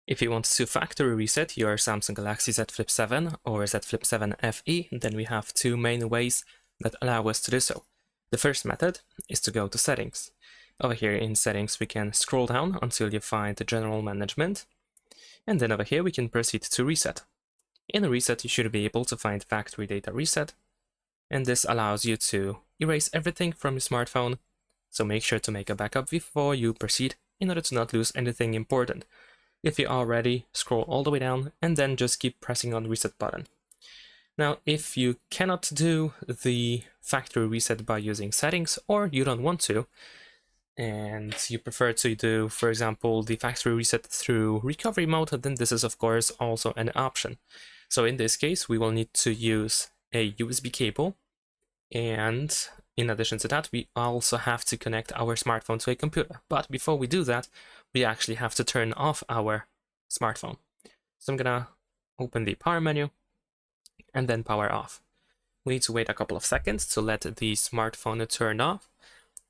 If you want to factory reset your Samsung Galaxy Z Flip 7 or Z Flip 7 FE, then we have two main ways that allow us to do so. The first method is to go to Settings. Over here in Settings, we can scroll down until you find the General Management, and then over here we can proceed to Reset. In Reset, you should be able to find Factory Data Reset, and this allows you to erase everything from your smartphone, so make sure to make a backup before you proceed in order to not lose anything important. If you are ready, scroll all the way down and then just keep pressing on the reset button. Now, if you cannot do the factory reset by using settings, or you don't want to, and you prefer to do, for example, the factory reset through recovery mode, then this is of course also an option. So in this case, we will need to use a USB cable, and in addition to that, we also have to connect our smartphone to a computer. But before we do that, we actually have to turn off our smartphone. So I'm gonna open the power menu and then power off. We need to wait a couple of seconds to let the smartphone turn off.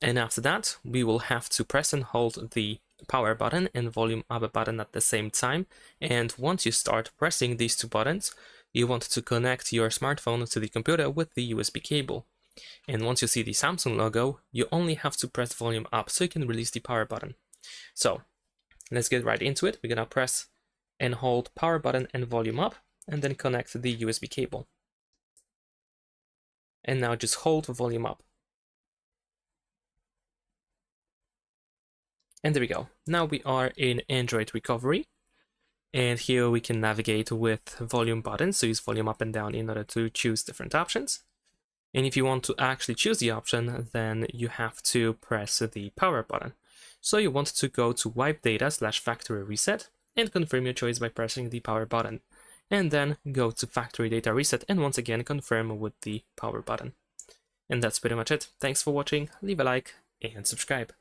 And after that, we will have to press and hold the power button and volume up button at the same time. And once you start pressing these two buttons, you want to connect your smartphone to the computer with the USB cable. And once you see the Samsung logo, you only have to press volume up so you can release the power button. So let's get right into it. We're gonna press and hold power button and volume up, and then connect the USB cable. And now just hold volume up. And there we go. Now we are in Android recovery. And here we can navigate with volume buttons, so use volume up and down in order to choose different options. And if you want to actually choose the option, then you have to press the power button. So you want to go to wipe data / factory reset and confirm your choice by pressing the power button. And then go to factory data reset and once again confirm with the power button. And that's pretty much it. Thanks for watching, leave a like and subscribe.